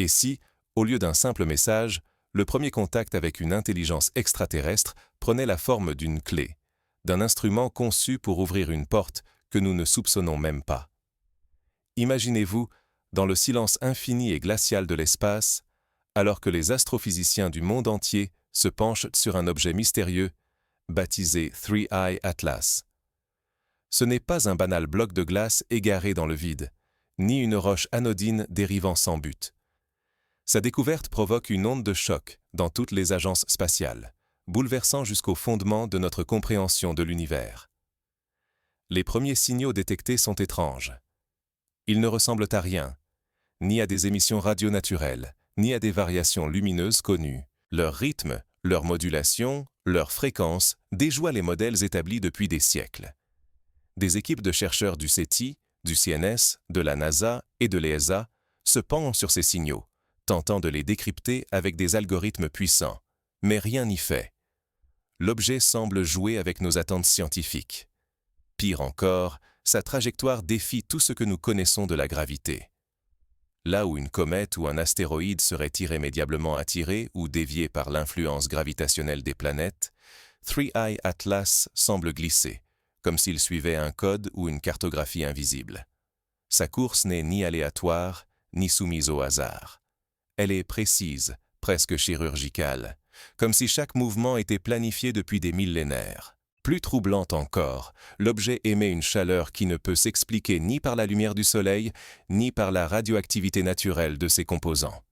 Et si, au lieu d'un simple message, le premier contact avec une intelligence extraterrestre prenait la forme d'une clé, d'un instrument conçu pour ouvrir une porte que nous ne soupçonnons même pas? Imaginez-vous, dans le silence infini et glacial de l'espace, alors que les astrophysiciens du monde entier se penchent sur un objet mystérieux, baptisé Three Eye Atlas. Ce n'est pas un banal bloc de glace égaré dans le vide, ni une roche anodine dérivant sans but. Sa découverte provoque une onde de choc dans toutes les agences spatiales, bouleversant jusqu'au fondement de notre compréhension de l'univers. Les premiers signaux détectés sont étranges. Ils ne ressemblent à rien, ni à des émissions radio naturelles, ni à des variations lumineuses connues. Leur rythme, leur modulation, leur fréquence déjoient les modèles établis depuis des siècles. Des équipes de chercheurs du SETI, du CNS, de la NASA et de l'ESA se penchent sur ces signaux, tentant de les décrypter avec des algorithmes puissants. Mais rien n'y fait. L'objet semble jouer avec nos attentes scientifiques. Pire encore, sa trajectoire défie tout ce que nous connaissons de la gravité. Là où une comète ou un astéroïde serait irrémédiablement attiré ou dévié par l'influence gravitationnelle des planètes, Three Eye Atlas semble glisser, comme s'il suivait un code ou une cartographie invisible. Sa course n'est ni aléatoire, ni soumise au hasard. Elle est précise, presque chirurgicale, comme si chaque mouvement était planifié depuis des millénaires. Plus troublante encore, l'objet émet une chaleur qui ne peut s'expliquer ni par la lumière du soleil, ni par la radioactivité naturelle de ses composants.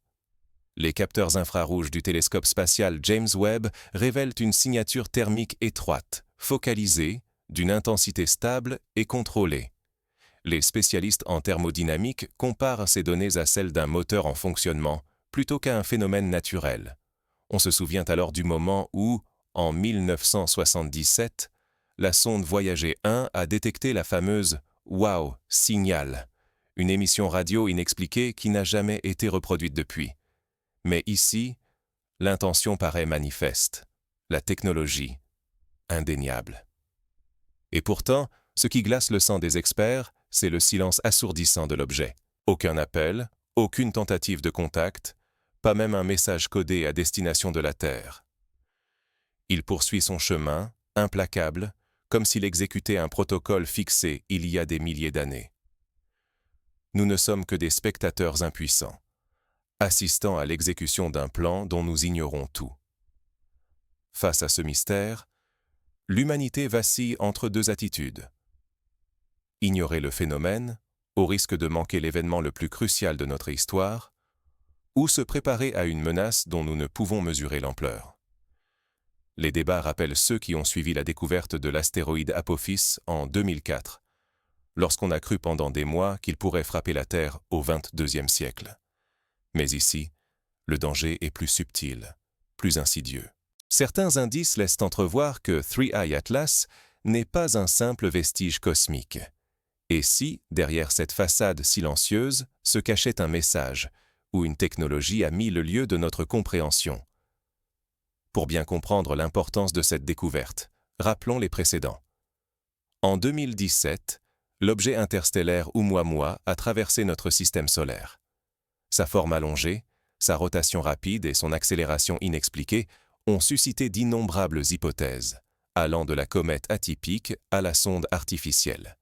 Les capteurs infrarouges du télescope spatial James Webb révèlent une signature thermique étroite, focalisée, d'une intensité stable et contrôlée. Les spécialistes en thermodynamique comparent ces données à celles d'un moteur en fonctionnement, plutôt qu'à un phénomène naturel. On se souvient alors du moment où, en 1977, la sonde Voyager 1 a détecté la fameuse « Wow Signal », une émission radio inexpliquée qui n'a jamais été reproduite depuis. Mais ici, l'intention paraît manifeste, la technologie indéniable. Et pourtant, ce qui glace le sang des experts, c'est le silence assourdissant de l'objet. Aucun appel, aucune tentative de contact, pas même un message codé à destination de la Terre. Il poursuit son chemin, implacable, comme s'il exécutait un protocole fixé il y a des milliers d'années. Nous ne sommes que des spectateurs impuissants, assistant à l'exécution d'un plan dont nous ignorons tout. Face à ce mystère, l'humanité vacille entre deux attitudes. Ignorer le phénomène, au risque de manquer l'événement le plus crucial de notre histoire, ou se préparer à une menace dont nous ne pouvons mesurer l'ampleur. Les débats rappellent ceux qui ont suivi la découverte de l'astéroïde Apophis en 2004, lorsqu'on a cru pendant des mois qu'il pourrait frapper la Terre au XXIe siècle. Mais ici, le danger est plus subtil, plus insidieux. Certains indices laissent entrevoir que Three Eye Atlas n'est pas un simple vestige cosmique. Et si, derrière cette façade silencieuse, se cachait un message, où une technologie a mis le lieu de notre compréhension? Pour bien comprendre l'importance de cette découverte, rappelons les précédents. En 2017, l'objet interstellaire Oumuamua a traversé notre système solaire. Sa forme allongée, sa rotation rapide et son accélération inexpliquée ont suscité d'innombrables hypothèses, allant de la comète atypique à la sonde artificielle.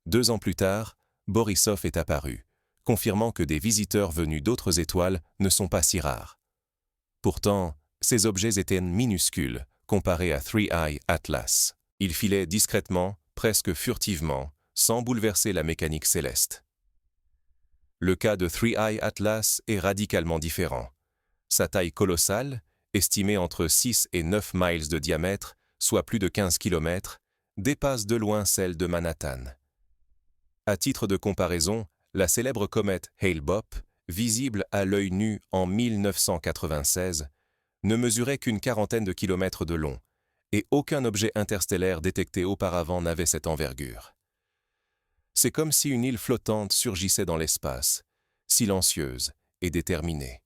2 ans plus tard, Borisov est apparu, confirmant que des visiteurs venus d'autres étoiles ne sont pas si rares. Pourtant, ces objets étaient minuscules comparés à Three Eye Atlas. Ils filaient discrètement, presque furtivement, sans bouleverser la mécanique céleste. Le cas de Three Eye Atlas est radicalement différent. Sa taille colossale, estimée entre 6 et 9 miles de diamètre, soit plus de 15 km, dépasse de loin celle de Manhattan. À titre de comparaison, la célèbre comète Hale-Bopp, visible à l'œil nu en 1996, ne mesurait qu'une quarantaine de kilomètres de long, et aucun objet interstellaire détecté auparavant n'avait cette envergure. C'est comme si une île flottante surgissait dans l'espace, silencieuse et déterminée.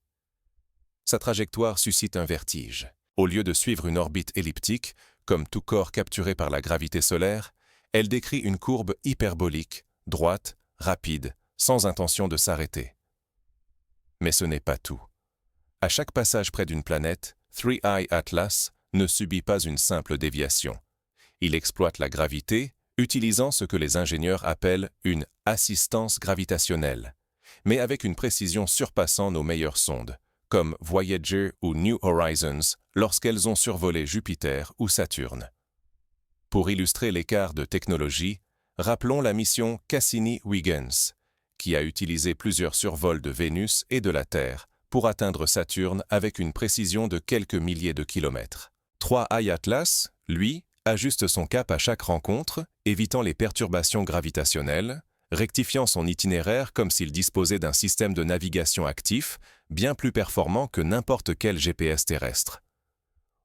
Sa trajectoire suscite un vertige. Au lieu de suivre une orbite elliptique, comme tout corps capturé par la gravité solaire, elle décrit une courbe hyperbolique, droite, rapide, sans intention de s'arrêter. Mais ce n'est pas tout. À chaque passage près d'une planète, 3i Atlas ne subit pas une simple déviation. Il exploite la gravité, utilisant ce que les ingénieurs appellent une assistance gravitationnelle, mais avec une précision surpassant nos meilleures sondes, comme Voyager ou New Horizons lorsqu'elles ont survolé Jupiter ou Saturne. Pour illustrer l'écart de technologie, rappelons la mission Cassini-Huygens, qui a utilisé plusieurs survols de Vénus et de la Terre pour atteindre Saturne avec une précision de quelques milliers de kilomètres. 3i Atlas, lui, ajuste son cap à chaque rencontre, évitant les perturbations gravitationnelles, rectifiant son itinéraire comme s'il disposait d'un système de navigation actif, bien plus performant que n'importe quel GPS terrestre.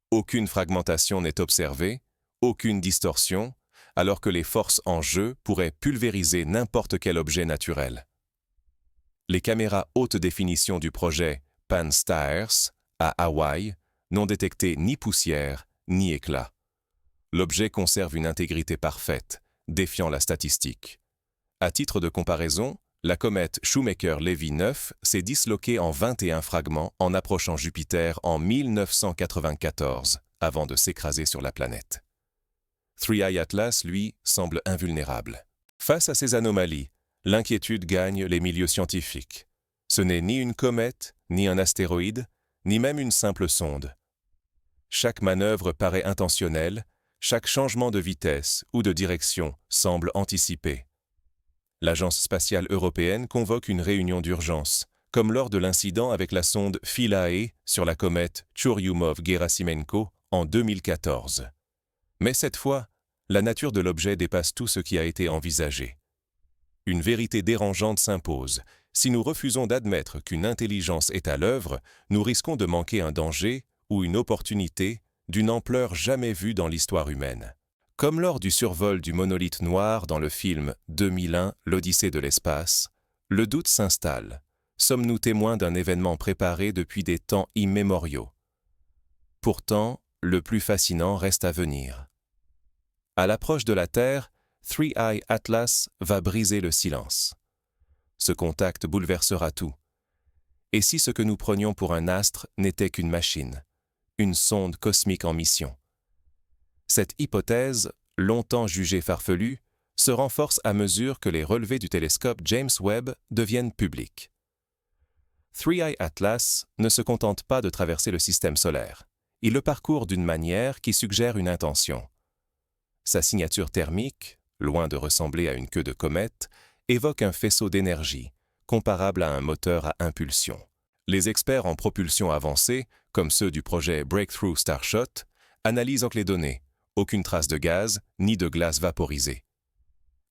Aucune fragmentation n'est observée, aucune distorsion, alors que les forces en jeu pourraient pulvériser n'importe quel objet naturel. Les caméras haute définition du projet Pan-STARRS à Hawaï n'ont détecté ni poussière ni éclat. L'objet conserve une intégrité parfaite, défiant la statistique. À titre de comparaison, la comète Shoemaker-Levy 9 s'est disloquée en 21 fragments en approchant Jupiter en 1994, avant de s'écraser sur la planète. 3i Atlas, lui, semble invulnérable. Face à ces anomalies, l'inquiétude gagne les milieux scientifiques. Ce n'est ni une comète, ni un astéroïde, ni même une simple sonde. Chaque manœuvre paraît intentionnelle, chaque changement de vitesse ou de direction semble anticipé. L'Agence spatiale européenne convoque une réunion d'urgence, comme lors de l'incident avec la sonde Philae sur la comète Churyumov-Gerasimenko en 2014. Mais cette fois, la nature de l'objet dépasse tout ce qui a été envisagé. Une vérité dérangeante s'impose. Si nous refusons d'admettre qu'une intelligence est à l'œuvre, nous risquons de manquer un danger ou une opportunité d'une ampleur jamais vue dans l'histoire humaine. Comme lors du survol du monolithe noir dans le film 2001, l'Odyssée de l'espace, le doute s'installe. Sommes-nous témoins d'un événement préparé depuis des temps immémoriaux? Pourtant, le plus fascinant reste à venir. À l'approche de la Terre, 3i Atlas va briser le silence. Ce contact bouleversera tout. Et si ce que nous prenions pour un astre n'était qu'une machine, une sonde cosmique en mission? Cette hypothèse, longtemps jugée farfelue, se renforce à mesure que les relevés du télescope James Webb deviennent publics. 3i Atlas ne se contente pas de traverser le système solaire. Il le parcourt d'une manière qui suggère une intention. Sa signature thermique, loin de ressembler à une queue de comète, évoque un faisceau d'énergie, comparable à un moteur à impulsion. Les experts en propulsion avancée, comme ceux du projet Breakthrough Starshot, analysent donc les données. Aucune trace de gaz, ni de glace vaporisée.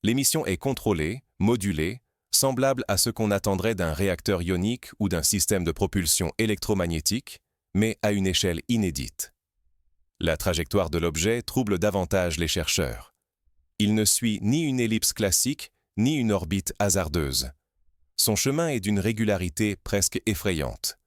L'émission est contrôlée, modulée, semblable à ce qu'on attendrait d'un réacteur ionique ou d'un système de propulsion électromagnétique, mais à une échelle inédite. La trajectoire de l'objet trouble davantage les chercheurs. Il ne suit ni une ellipse classique, ni une orbite hasardeuse. Son chemin est d'une régularité presque effrayante.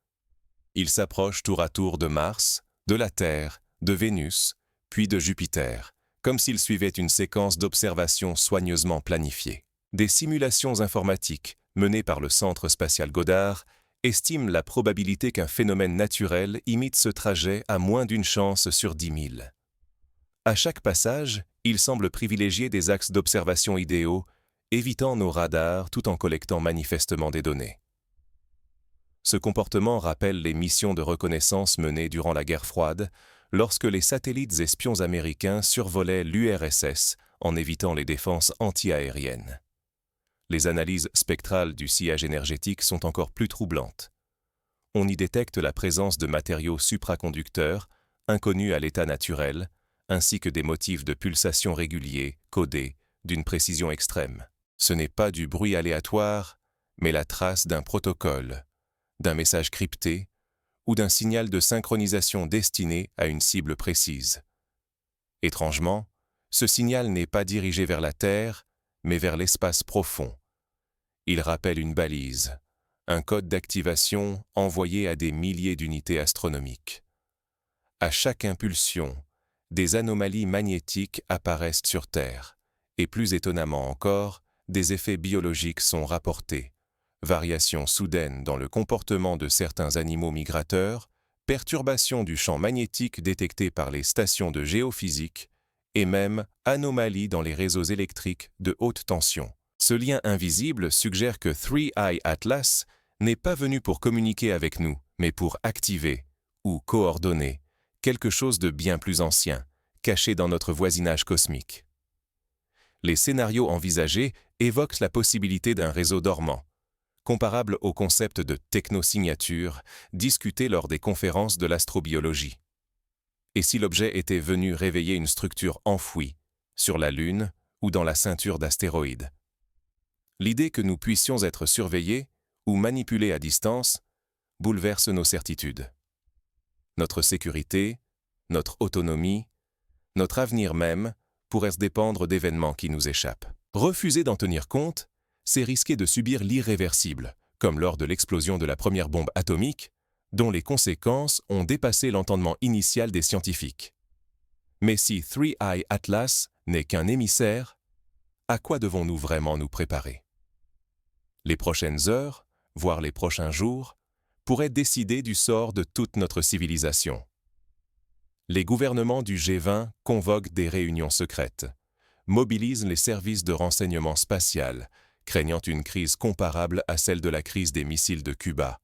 Il s'approche tour à tour de Mars, de la Terre, de Vénus, puis de Jupiter, comme s'il suivait une séquence d'observations soigneusement planifiées. Des simulations informatiques, menées par le Centre spatial Goddard, estiment la probabilité qu'un phénomène naturel imite ce trajet à moins d'une chance sur 10 000. À chaque passage, il semble privilégier des axes d'observation idéaux, évitant nos radars tout en collectant manifestement des données. Ce comportement rappelle les missions de reconnaissance menées durant la guerre froide, lorsque les satellites espions américains survolaient l'URSS en évitant les défenses anti-aériennes. Les analyses spectrales du sillage énergétique sont encore plus troublantes. On y détecte la présence de matériaux supraconducteurs, inconnus à l'état naturel, ainsi que des motifs de pulsations réguliers, codés, d'une précision extrême. Ce n'est pas du bruit aléatoire, mais la trace d'un protocole, d'un message crypté, ou d'un signal de synchronisation destiné à une cible précise. Étrangement, ce signal n'est pas dirigé vers la Terre, mais vers l'espace profond. Il rappelle une balise, un code d'activation envoyé à des milliers d'unités astronomiques. À chaque impulsion, des anomalies magnétiques apparaissent sur Terre, et plus étonnamment encore, des effets biologiques sont rapportés, variations soudaines dans le comportement de certains animaux migrateurs, perturbations du champ magnétique détectées par les stations de géophysique et même anomalies dans les réseaux électriques de haute tension. Ce lien invisible suggère que 3i Atlas n'est pas venu pour communiquer avec nous, mais pour activer ou coordonner quelque chose de bien plus ancien, caché dans notre voisinage cosmique. Les scénarios envisagés évoquent la possibilité d'un réseau dormant, comparable au concept de technosignature discuté lors des conférences de l'astrobiologie. Et si l'objet était venu réveiller une structure enfouie, sur la Lune ou dans la ceinture d'astéroïdes? L'idée que nous puissions être surveillés ou manipulés à distance bouleverse nos certitudes. Notre sécurité, notre autonomie, notre avenir même pourraient se dépendre d'événements qui nous échappent. Refuser d'en tenir compte, c'est risquer de subir l'irréversible, comme lors de l'explosion de la première bombe atomique, dont les conséquences ont dépassé l'entendement initial des scientifiques. Mais si 3i Atlas n'est qu'un émissaire, à quoi devons-nous vraiment nous préparer? Les prochaines heures, voire les prochains jours, pourraient décider du sort de toute notre civilisation. Les gouvernements du G20 convoquent des réunions secrètes, mobilisent les services de renseignement spatial, craignant une crise comparable à celle de la crise des missiles de Cuba,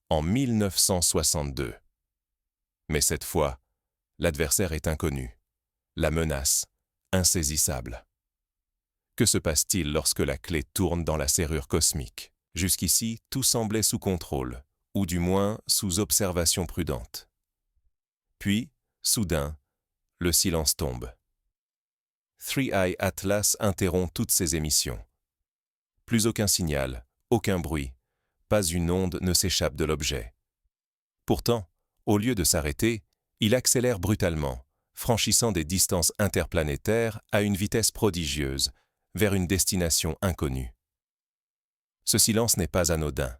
en 1962. Mais cette fois, l'adversaire est inconnu, la menace insaisissable. Que se passe-t-il lorsque la clé tourne dans la serrure cosmique? Jusqu'ici, tout semblait sous contrôle, ou du moins sous observation prudente. Puis, soudain, le silence tombe. 3i Atlas interrompt toutes ses émissions. Plus aucun signal, aucun bruit, pas une onde ne s'échappe de l'objet. Pourtant, au lieu de s'arrêter, il accélère brutalement, franchissant des distances interplanétaires à une vitesse prodigieuse, vers une destination inconnue. Ce silence n'est pas anodin.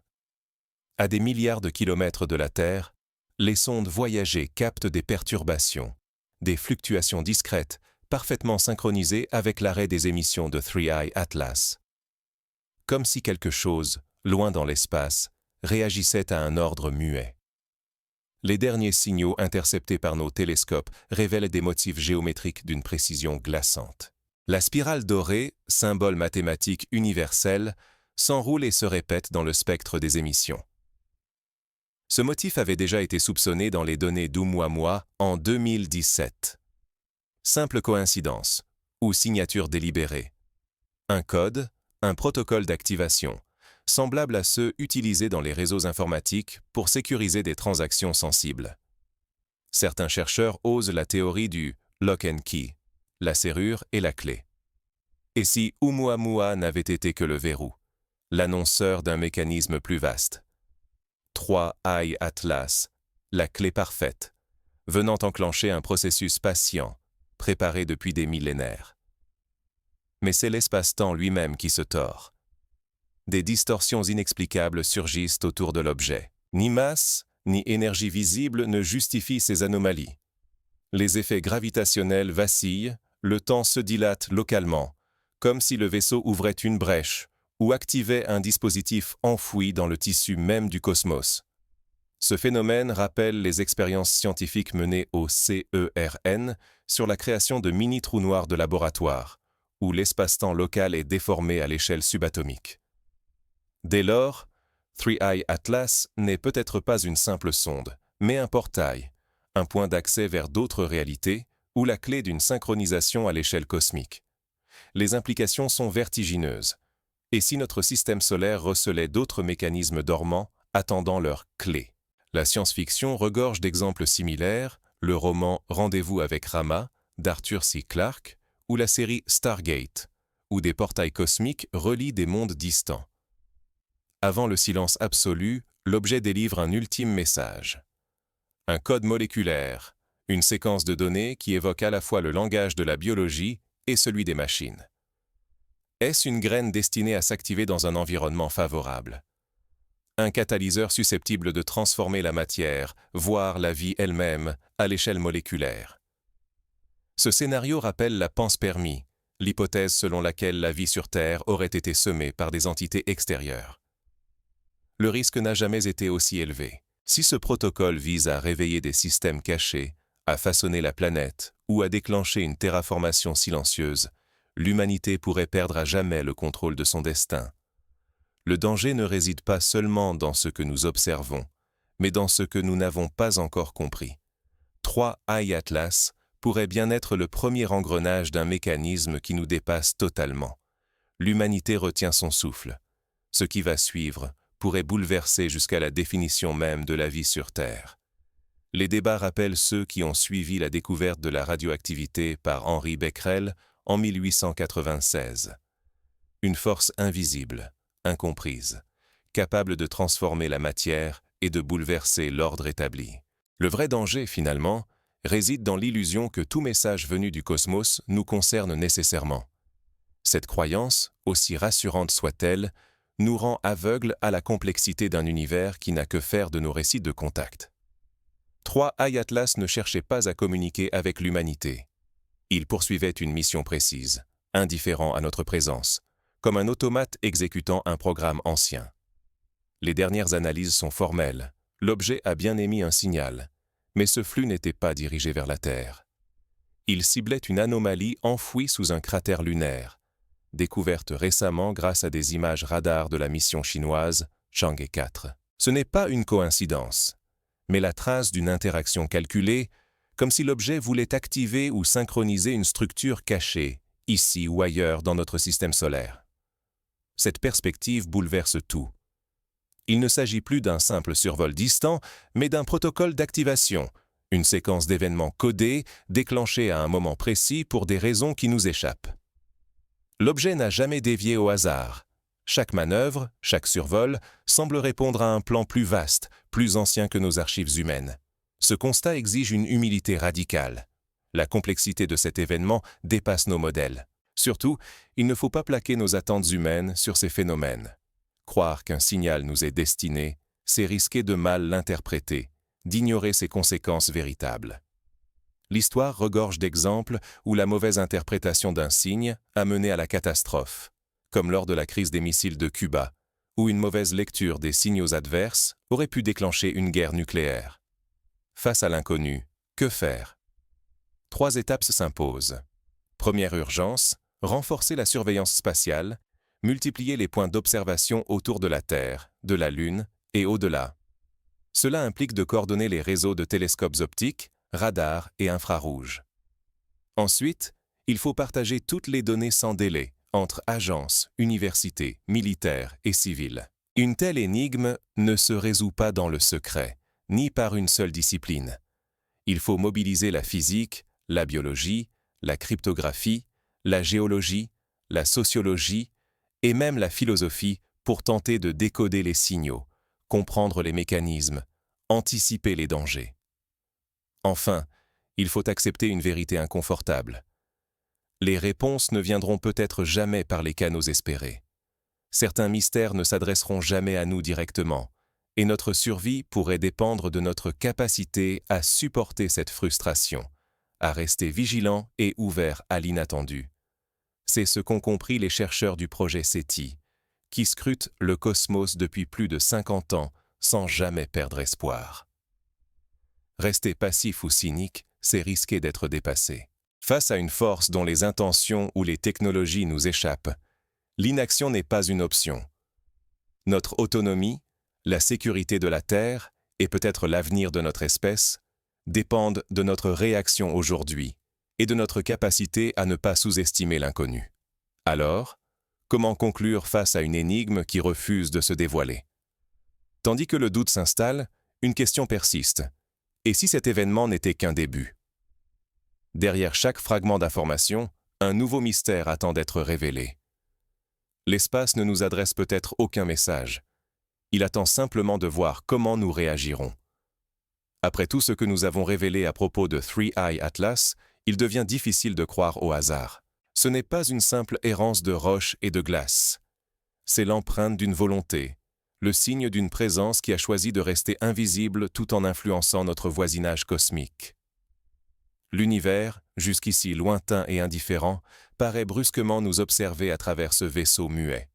À des milliards de kilomètres de la Terre, les sondes voyagées captent des perturbations, des fluctuations discrètes, parfaitement synchronisées avec l'arrêt des émissions de 3i Atlas. Comme si quelque chose, loin dans l'espace, réagissait à un ordre muet. Les derniers signaux interceptés par nos télescopes révèlent des motifs géométriques d'une précision glaçante. La spirale dorée, symbole mathématique universel, s'enroule et se répète dans le spectre des émissions. Ce motif avait déjà été soupçonné dans les données d'Oumuamua en 2017. Simple coïncidence, ou signature délibérée. Un code, un protocole d'activation, semblable à ceux utilisés dans les réseaux informatiques pour sécuriser des transactions sensibles. Certains chercheurs osent la théorie du lock and key, la serrure et la clé. Et si Oumuamua n'avait été que le verrou, l'annonceur d'un mécanisme plus vaste? 3i Atlas, la clé parfaite, venant enclencher un processus patient, préparé depuis des millénaires. Mais c'est l'espace-temps lui-même qui se tord. Des distorsions inexplicables surgissent autour de l'objet. Ni masse, ni énergie visible ne justifient ces anomalies. Les effets gravitationnels vacillent, le temps se dilate localement, comme si le vaisseau ouvrait une brèche ou activait un dispositif enfoui dans le tissu même du cosmos. Ce phénomène rappelle les expériences scientifiques menées au CERN sur la création de mini-trous noirs de laboratoire, où l'espace-temps local est déformé à l'échelle subatomique. Dès lors, 3i Atlas n'est peut-être pas une simple sonde, mais un portail, un point d'accès vers d'autres réalités ou la clé d'une synchronisation à l'échelle cosmique. Les implications sont vertigineuses. Et si notre système solaire recelait d'autres mécanismes dormants attendant leur clé? La science-fiction regorge d'exemples similaires, le roman Rendez-vous avec Rama d'Arthur C. Clarke ou la série Stargate, où des portails cosmiques relient des mondes distants. Avant le silence absolu, l'objet délivre un ultime message. Un code moléculaire, une séquence de données qui évoque à la fois le langage de la biologie et celui des machines. Est-ce une graine destinée à s'activer dans un environnement favorable? Un catalyseur susceptible de transformer la matière, voire la vie elle-même, à l'échelle moléculaire. Ce scénario rappelle la panspermie, l'hypothèse selon laquelle la vie sur Terre aurait été semée par des entités extérieures. le risque n'a jamais été aussi élevé. Si ce protocole vise à réveiller des systèmes cachés, à façonner la planète ou à déclencher une terraformation silencieuse, l'humanité pourrait perdre à jamais le contrôle de son destin. Le danger ne réside pas seulement dans ce que nous observons, mais dans ce que nous n'avons pas encore compris. 3i Atlas pourrait bien être le premier engrenage d'un mécanisme qui nous dépasse totalement. L'humanité retient son souffle. Ce qui va suivre pourrait bouleverser jusqu'à la définition même de la vie sur Terre. Les débats rappellent ceux qui ont suivi la découverte de la radioactivité par Henri Becquerel en 1896. Une force invisible, incomprise, capable de transformer la matière et de bouleverser l'ordre établi. Le vrai danger, finalement, réside dans l'illusion que tout message venu du cosmos nous concerne nécessairement. Cette croyance, aussi rassurante soit-elle, nous rend aveugles à la complexité d'un univers qui n'a que faire de nos récits de contact. 3i Atlas ne cherchait pas à communiquer avec l'humanité. Il poursuivait une mission précise, indifférent à notre présence, comme un automate exécutant un programme ancien. Les dernières analyses sont formelles, l'objet a bien émis un signal, mais ce flux n'était pas dirigé vers la Terre. Il ciblait une anomalie enfouie sous un cratère lunaire, découverte récemment grâce à des images radars de la mission chinoise Chang'e 4. Ce n'est pas une coïncidence, mais la trace d'une interaction calculée, comme si l'objet voulait activer ou synchroniser une structure cachée, ici ou ailleurs dans notre système solaire. Cette perspective bouleverse tout. Il ne s'agit plus d'un simple survol distant, mais d'un protocole d'activation, une séquence d'événements codés, déclenchés à un moment précis pour des raisons qui nous échappent. L'objet n'a jamais dévié au hasard. Chaque manœuvre, chaque survol, semble répondre à un plan plus vaste, plus ancien que nos archives humaines. Ce constat exige une humilité radicale. La complexité de cet événement dépasse nos modèles. Surtout, il ne faut pas plaquer nos attentes humaines sur ces phénomènes. Croire qu'un signal nous est destiné, c'est risquer de mal l'interpréter, d'ignorer ses conséquences véritables. L'histoire regorge d'exemples où la mauvaise interprétation d'un signe a mené à la catastrophe, comme lors de la crise des missiles de Cuba, où une mauvaise lecture des signaux adverses aurait pu déclencher une guerre nucléaire. Face à l'inconnu, que faire? 3 étapes s'imposent. Première urgence, renforcer la surveillance spatiale, multiplier les points d'observation autour de la Terre, de la Lune et au-delà. Cela implique de coordonner les réseaux de télescopes optiques, radars et infrarouges. Ensuite, il faut partager toutes les données sans délai entre agences, universités, militaires et civils. Une telle énigme ne se résout pas dans le secret, ni par une seule discipline. Il faut mobiliser la physique, la biologie, la cryptographie, la géologie, la sociologie et même la philosophie pour tenter de décoder les signaux, comprendre les mécanismes, anticiper les dangers. Enfin, il faut accepter une vérité inconfortable. Les réponses ne viendront peut-être jamais par les canaux espérés. Certains mystères ne s'adresseront jamais à nous directement, et notre survie pourrait dépendre de notre capacité à supporter cette frustration, à rester vigilants et ouverts à l'inattendu. C'est ce qu'ont compris les chercheurs du projet SETI, qui scrutent le cosmos depuis plus de 50 ans sans jamais perdre espoir. Rester passif ou cynique, c'est risquer d'être dépassé. Face à une force dont les intentions ou les technologies nous échappent, l'inaction n'est pas une option. Notre autonomie, la sécurité de la Terre et peut-être l'avenir de notre espèce dépendent de notre réaction aujourd'hui et de notre capacité à ne pas sous-estimer l'inconnu. Alors, comment conclure face à une énigme qui refuse de se dévoiler? Tandis que le doute s'installe, une question persiste. Et si cet événement n'était qu'un début? Derrière chaque fragment d'information, un nouveau mystère attend d'être révélé. L'espace ne nous adresse peut-être aucun message. Il attend simplement de voir comment nous réagirons. Après tout ce que nous avons révélé à propos de 3i Atlas, il devient difficile de croire au hasard. Ce n'est pas une simple errance de roches et de glace. C'est l'empreinte d'une volonté, le signe d'une présence qui a choisi de rester invisible tout en influençant notre voisinage cosmique. L'univers, jusqu'ici lointain et indifférent, paraît brusquement nous observer à travers ce vaisseau muet.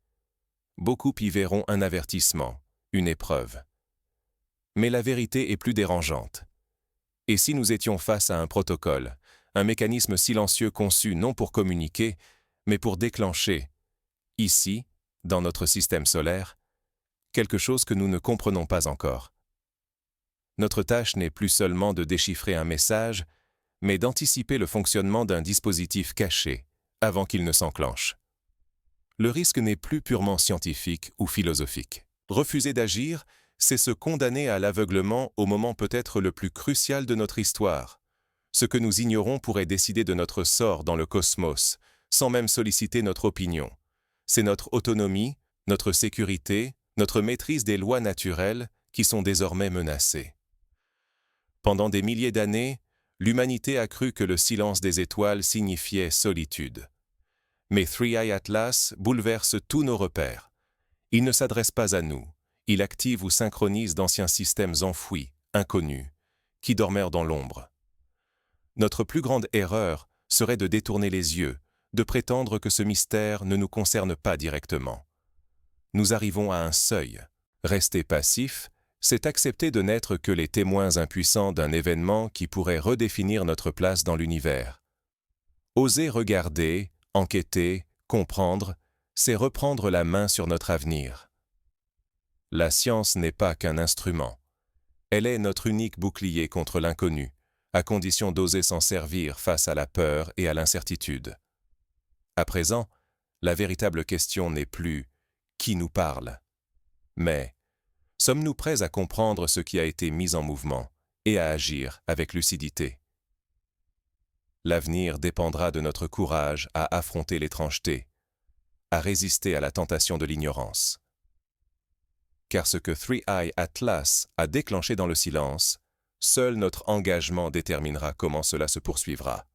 Beaucoup y verront un avertissement, une épreuve. Mais la vérité est plus dérangeante. Et si nous étions face à un protocole, un mécanisme silencieux conçu non pour communiquer, mais pour déclencher, ici, dans notre système solaire, quelque chose que nous ne comprenons pas encore. Notre tâche n'est plus seulement de déchiffrer un message, mais d'anticiper le fonctionnement d'un dispositif caché, avant qu'il ne s'enclenche. Le risque n'est plus purement scientifique ou philosophique. Refuser d'agir, c'est se condamner à l'aveuglement au moment peut-être le plus crucial de notre histoire. Ce que nous ignorons pourrait décider de notre sort dans le cosmos, sans même solliciter notre opinion. C'est notre autonomie, notre sécurité, notre maîtrise des lois naturelles qui sont désormais menacées. Pendant des milliers d'années, l'humanité a cru que le silence des étoiles signifiait solitude. Mais Three Eye Atlas bouleverse tous nos repères. Il ne s'adresse pas à nous. Il active ou synchronise d'anciens systèmes enfouis, inconnus, qui dormèrent dans l'ombre. Notre plus grande erreur serait de détourner les yeux, de prétendre que ce mystère ne nous concerne pas directement. Nous arrivons à un seuil. Rester passif, c'est accepter de n'être que les témoins impuissants d'un événement qui pourrait redéfinir notre place dans l'univers. Oser regarder, enquêter, comprendre, c'est reprendre la main sur notre avenir. La science n'est pas qu'un instrument. Elle est notre unique bouclier contre l'inconnu, à condition d'oser s'en servir face à la peur et à l'incertitude. À présent, la véritable question n'est plus « qui nous parle ?», mais « sommes-nous prêts à comprendre ce qui a été mis en mouvement et à agir avec lucidité ?» L'avenir dépendra de notre courage à affronter l'étrangeté, à résister à la tentation de l'ignorance. Car ce que Three Eye Atlas a déclenché dans le silence, seul notre engagement déterminera comment cela se poursuivra.